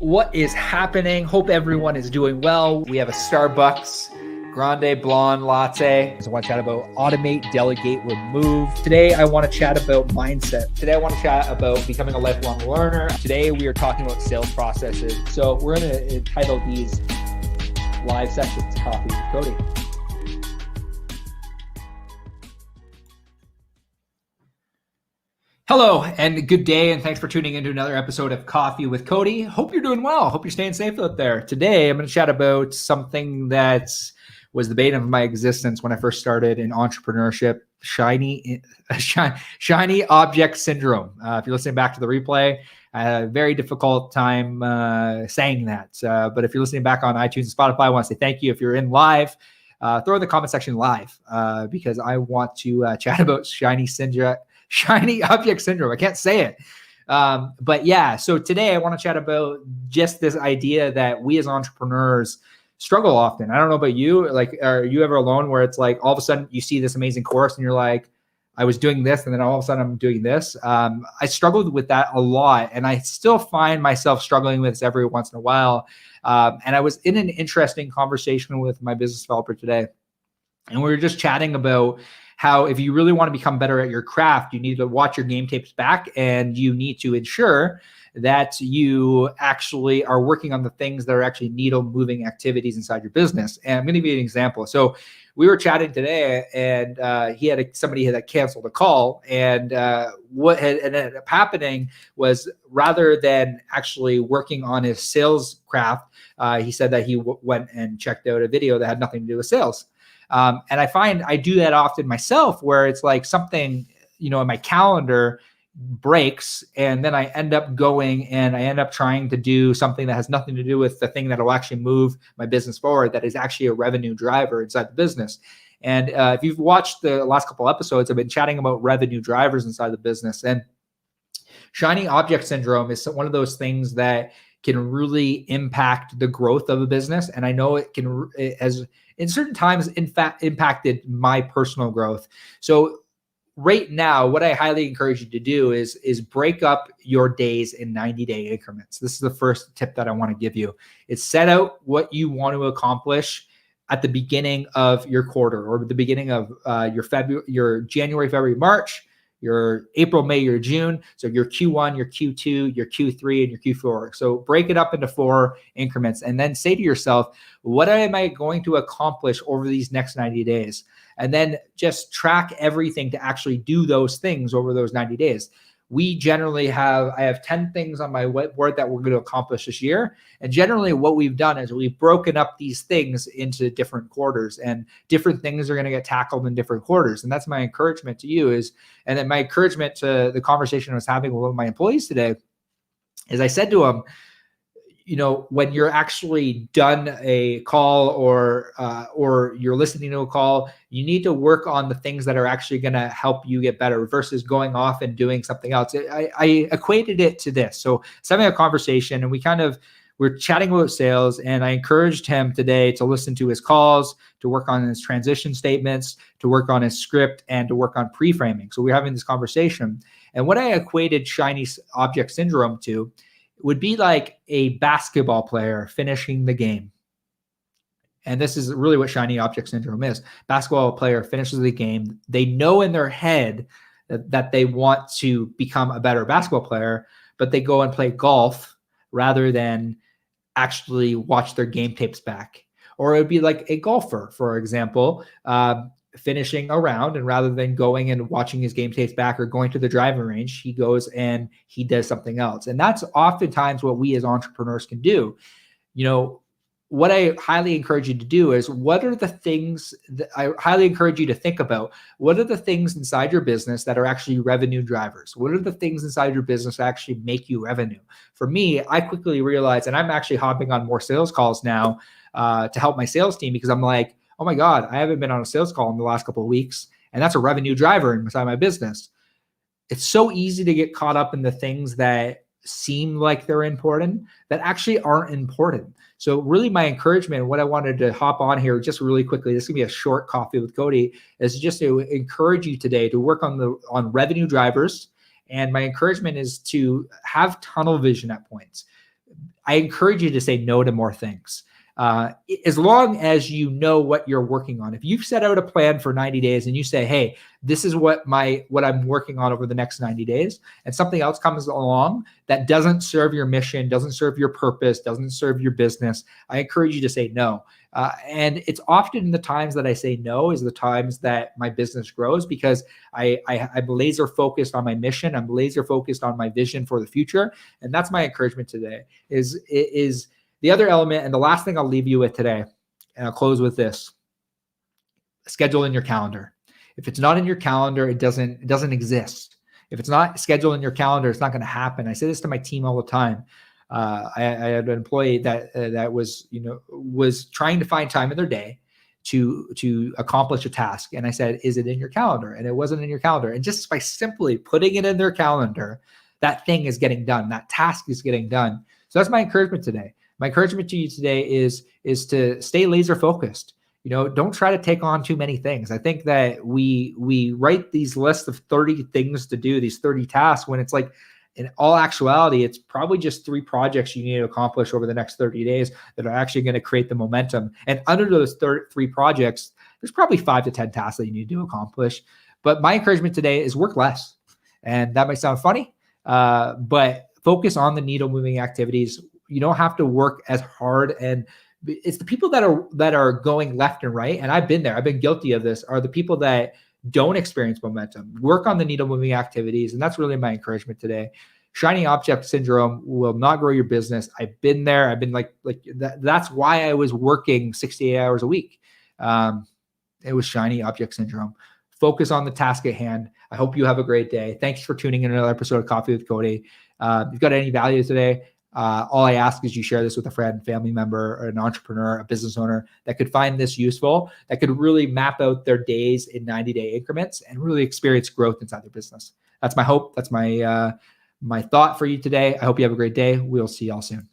What is happening? Hope everyone is doing well. We have a Starbucks Grande Blonde Latte. So I want to chat about automate, delegate, remove. Today, I want to chat about mindset. Today, I want to chat about becoming a lifelong learner. Today, we are talking about sales processes. So we're going to entitle these live sessions, Coffee with Cody. Hello and good day, and thanks for tuning into another episode of Coffee with Cody. Hope you're doing well. Hope you're staying safe out there. Today, I'm going to chat about something that was the bane of my existence when I first started in entrepreneurship, shiny object syndrome. If you're listening back to the replay, I had a very difficult time saying that. But if you're listening back on iTunes and Spotify, I want to say thank you. If you're in live, throw in the comment section live because I want to chat about shiny object syndrome. I can't say it. But yeah, so today I want to chat about just this idea that we as entrepreneurs struggle often. I don't know about you. Like, are you ever alone where it's like all of a sudden you see this amazing course and you're like, I was doing this and then all of a sudden I'm doing this. I struggled with that a lot, and I still find myself struggling with this every once in a while. And I was in an interesting conversation with my business developer today, and we were just chatting about how if you really want to become better at your craft, you need to watch your game tapes back, and you need to ensure that you actually are working on the things that are actually needle moving activities inside your business. And I'm going to give you an example. So we were chatting today, and somebody had canceled a call, and what had ended up happening was rather than actually working on his sales craft, he said that he went and checked out a video that had nothing to do with sales. And I find I do that often myself, where it's like something, in my calendar breaks, and then I end up going and I end up trying to do something that has nothing to do with the thing that will actually move my business forward, that is actually a revenue driver inside the business. And if you've watched the last couple episodes, I've been chatting about revenue drivers inside the business. And shiny object syndrome is one of those things that can really impact the growth of a business. And I know it has in certain times, in fact, impacted my personal growth. So right now, what I highly encourage you to do is break up your days in 90-day increments. This is the first tip that I want to give you. It's set out what you want to accomplish at the beginning of your quarter, or the beginning of your January, February, March, your April, May, your June. So your Q1, your Q2, your Q3, and your Q4. So break it up into 4 increments, and then say to yourself, what am I going to accomplish over these next 90 days? And then just track everything to actually do those things over those 90 days. I have 10 things on my whiteboard that we're going to accomplish this year. And generally what we've done is we've broken up these things into different quarters, and different things are going to get tackled in different quarters. And that's my encouragement to you and then my encouragement to the conversation I was having with one of my employees today is I said to him, when you're actually done a call or you're listening to a call, you need to work on the things that are actually going to help you get better versus going off and doing something else. I equated it to this. So I was having a conversation, and we're chatting about sales, and I encouraged him today to listen to his calls, to work on his transition statements, to work on his script, and to work on pre-framing. So we're having this conversation. And what I equated shiny object syndrome to would be like a basketball player finishing the game. And this is really what shiny object syndrome is. Basketball player finishes the game. They know in their head that they want to become a better basketball player, but they go and play golf rather than actually watch their game tapes back. Or it would be like a golfer, for example, finishing a round, and rather than going and watching his game tapes back or going to the driving range, he goes and he does something else. And that's oftentimes what we as entrepreneurs can do. What I highly encourage you to do is, what are the things that I highly encourage you to think about? What are the things inside your business that are actually revenue drivers? What are the things inside your business that actually make you revenue? For me, I quickly realized, and I'm actually hopping on more sales calls now to help my sales team, because I'm like, oh my God, I haven't been on a sales call in the last couple of weeks. And that's a revenue driver inside my business. It's so easy to get caught up in the things that seem like they're important that actually aren't important. So really my encouragement, what I wanted to hop on here just really quickly, this is gonna be a short Coffee with Cody, is just to encourage you today to work on revenue drivers. And my encouragement is to have tunnel vision at points. I encourage you to say no to more things. As long as you know what you're working on. If you've set out a plan for 90 days and you say, hey, this is what I'm working on over the next 90 days, and something else comes along that doesn't serve your mission, doesn't serve your purpose, doesn't serve your business, I encourage you to say no. And it's often the times that I say no is the times that my business grows, because I'm laser focused on my mission. I'm laser focused on my vision for the future. And that's my encouragement today is the other element. And the last thing I'll leave you with today, and I'll close with this: schedule in your calendar. If it's not in your calendar, it doesn't exist. If it's not scheduled in your calendar, it's not going to happen. I say this to my team all the time. I had an employee that was trying to find time in their day to accomplish a task, and I said, "Is it in your calendar?" And it wasn't in your calendar. And just by simply putting it in their calendar, that thing is getting done. That task is getting done. So that's my encouragement today. My encouragement to you today is to stay laser focused. Don't try to take on too many things. I think that we write these lists of 30 things to do, these 30 tasks, when it's like, in all actuality, it's probably just 3 projects you need to accomplish over the next 30 days that are actually going to create the momentum. And under those 3 projects, there's probably 5 to 10 tasks that you need to accomplish. But my encouragement today is work less. And that might sound funny, but focus on the needle moving activities. You don't have to work as hard, and it's the people that are going left and right. And I've been there. I've been guilty of this. Are the people that don't experience momentum. Work on the needle moving activities. And that's really my encouragement today. Shiny object syndrome will not grow your business. I've been there. I've been like that. That's why I was working 68 hours a week. It was shiny object syndrome. Focus on the task at hand. I hope you have a great day. Thanks for tuning in another episode of Coffee with Cody. If you've got any value today, all I ask is you share this with a friend, family member, or an entrepreneur, a business owner that could find this useful, that could really map out their days in 90-day increments and really experience growth inside their business. That's my hope. That's my thought for you today. I hope you have a great day. We'll see y'all soon.